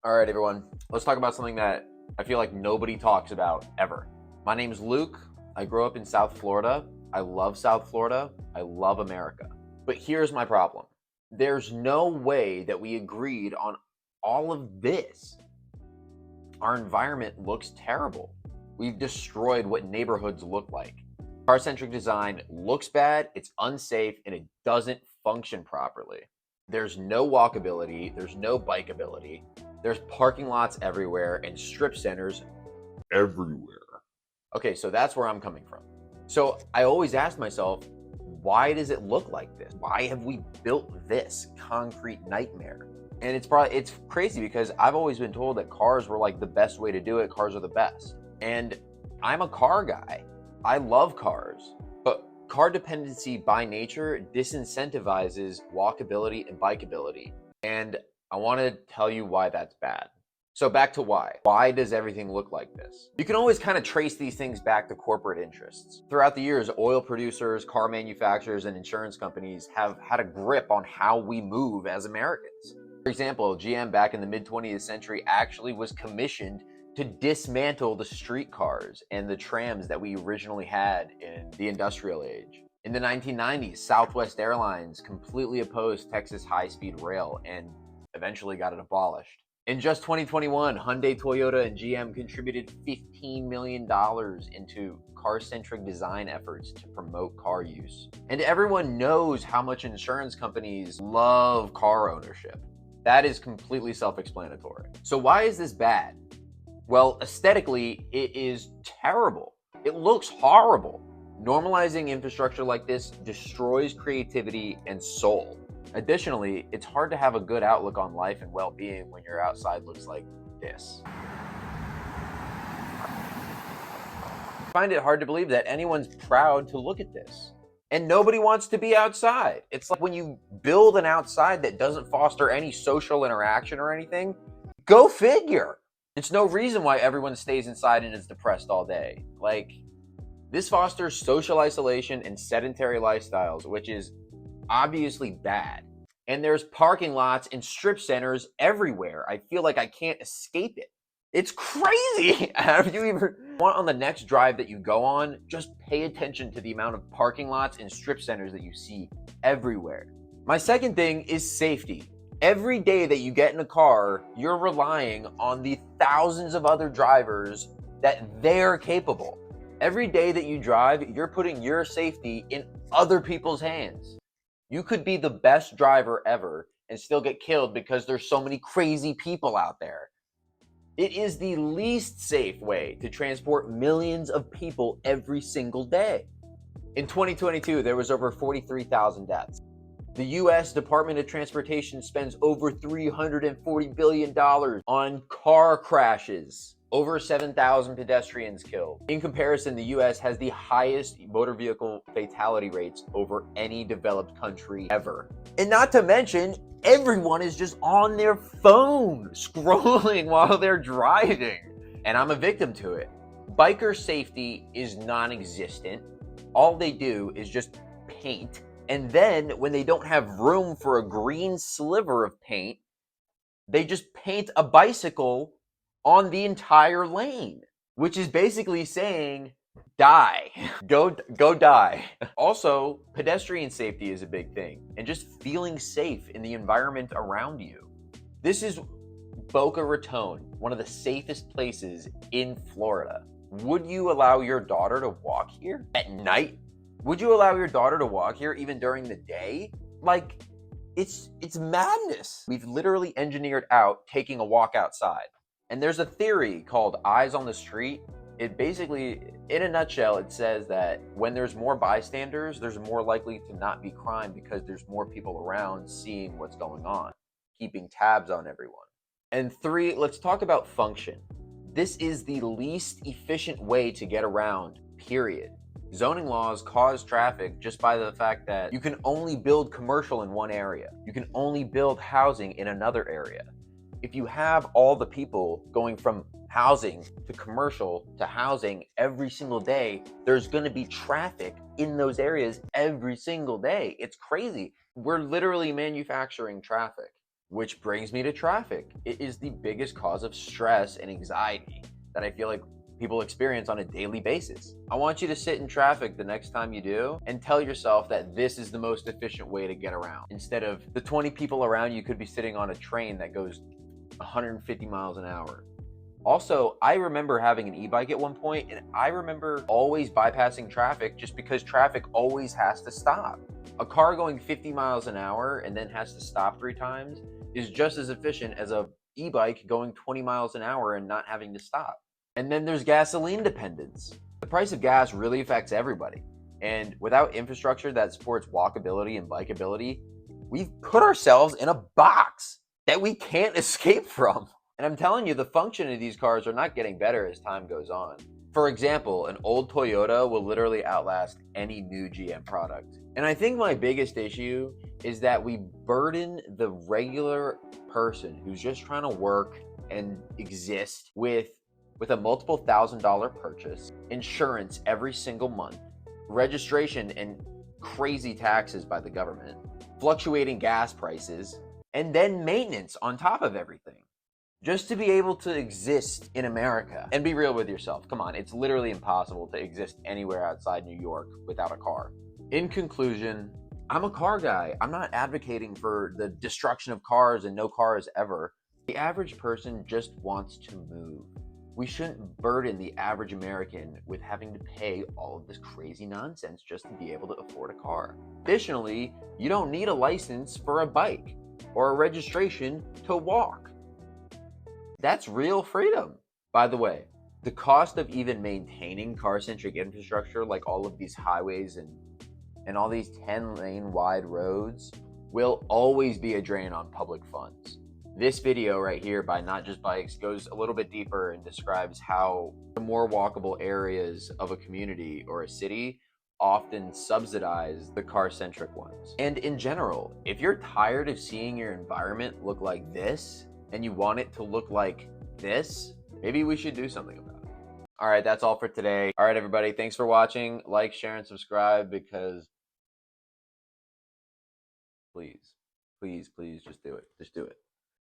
All right, everyone, let's talk about something that I feel like nobody talks about ever. My name's Luke. I grew up in South Florida. I love South Florida. I love America. But here's my problem. There's no way that we agreed on all of this. Our environment looks terrible. We've destroyed what neighborhoods look like. Car-centric design looks bad, it's unsafe, and it doesn't function properly. There's no walkability, there's no bikeability. There's parking lots everywhere and strip centers everywhere. Okay, so that's where I'm coming from. So I always ask myself, why does it look like this? Why have we built this concrete nightmare? And it's crazy because I've always been told that cars were like the best way to do it. Cars are the best. And I'm a car guy. I love cars, but car dependency by nature disincentivizes walkability and bikeability. And I want to tell you why that's bad. So back to why. Why does everything look like this? You can always kind of trace these things back to corporate interests. Throughout the years, oil producers, car manufacturers, and insurance companies have had a grip on how we move as Americans. For example, GM back in the mid-20th century actually was commissioned to dismantle the streetcars and the trams that we originally had in the industrial age. In the 1990s, Southwest Airlines completely opposed Texas high-speed rail and eventually got it abolished. In just 2021, Hyundai, Toyota, and GM contributed $15 million into car-centric design efforts to promote car use. And everyone knows how much insurance companies love car ownership. That is completely self-explanatory. So why is this bad? Well, aesthetically, it is terrible. It looks horrible. Normalizing infrastructure like this destroys creativity and soul. Additionally, it's hard to have a good outlook on life and well-being when your outside looks like this. I find it hard to believe that anyone's proud to look at this. And nobody wants to be outside. It's like when you build an outside that doesn't foster any social interaction or anything, go figure. It's no reason why everyone stays inside and is depressed all day. Like, this fosters social isolation and sedentary lifestyles, which is obviously bad. And there's parking lots and strip centers everywhere. I feel like I can't escape it. It's crazy. Have you ever want on the next drive that you go on, just pay attention to the amount of parking lots and strip centers that you see everywhere. My second thing is safety. Every day that you get in a car, you're relying on the thousands of other drivers that they're capable. Every day that you drive, you're putting your safety in other people's hands. You could be the best driver ever and still get killed because there's so many crazy people out there. It is the least safe way to transport millions of people every single day. In 2022, there was over 43,000 deaths. The U.S. Department of Transportation spends over $340 billion on car crashes. Over 7,000 pedestrians killed. In comparison, the U.S. has the highest motor vehicle fatality rates over any developed country ever. And not to mention, everyone is just on their phone, scrolling while they're driving. And I'm a victim to it. Biker safety is non-existent. All they do is just paint. And then when they don't have room for a green sliver of paint, they just paint a bicycle on the entire lane, which is basically saying, die, go die. Also, pedestrian safety is a big thing, and just feeling safe in the environment around you. This is Boca Raton, one of the safest places in Florida. Would you allow your daughter to walk here at night? Would you allow your daughter to walk here even during the day? Like, it's madness. We've literally engineered out taking a walk outside. And there's a theory called eyes on the street. It basically, in a nutshell, it says that when there's more bystanders, there's more likely to not be crime because there's more people around seeing what's going on, keeping tabs on everyone. And 3, let's talk about function. This is the least efficient way to get around, period. Zoning laws cause traffic just by the fact that you can only build commercial in one area. You can only build housing in another area. If you have all the people going from housing to commercial to housing every single day, there's going to be traffic in those areas every single day. It's crazy. We're literally manufacturing traffic. Which brings me to traffic. It is the biggest cause of stress and anxiety that I feel like people experience on a daily basis. I want you to sit in traffic the next time you do and tell yourself that this is the most efficient way to get around. Instead of the 20 people around you could be sitting on a train that goes 150 miles an hour. Also, I remember having an e-bike at one point, and I remember always bypassing traffic just because traffic always has to stop. A car going 50 miles an hour and then has to stop 3 times is just as efficient as a e-bike going 20 miles an hour and not having to stop. And then there's gasoline dependence. The price of gas really affects everybody. And without infrastructure that supports walkability and bikeability, we've put ourselves in a box that we can't escape from. And I'm telling you, the function of these cars are not getting better as time goes on. For example, an old Toyota will literally outlast any new GM product. And I think my biggest issue is that we burden the regular person who's just trying to work and exist with a multiple $1,000 purchase, insurance every single month, registration and crazy taxes by the government, fluctuating gas prices, and then maintenance on top of everything. Just to be able to exist in America. And be real with yourself. Come on, it's literally impossible to exist anywhere outside New York without a car. In conclusion, I'm a car guy. I'm not advocating for the destruction of cars and no cars ever. The average person just wants to move. We shouldn't burden the average American with having to pay all of this crazy nonsense just to be able to afford a car. Additionally, you don't need a license for a bike or a registration to walk. That's real freedom. By the way, the cost of even maintaining car-centric infrastructure like all of these highways and all these 10-lane wide roads will always be a drain on public funds. This video right here by Not Just Bikes goes a little bit deeper and describes how the more walkable areas of a community or a city often subsidize the car-centric ones. And in general, if you're tired of seeing your environment look like this and you want it to look like this, maybe we should do something about it. All right, that's all for today. All right, everybody, thanks for watching. Like, share, and subscribe because please, please, please just do it. Just do it.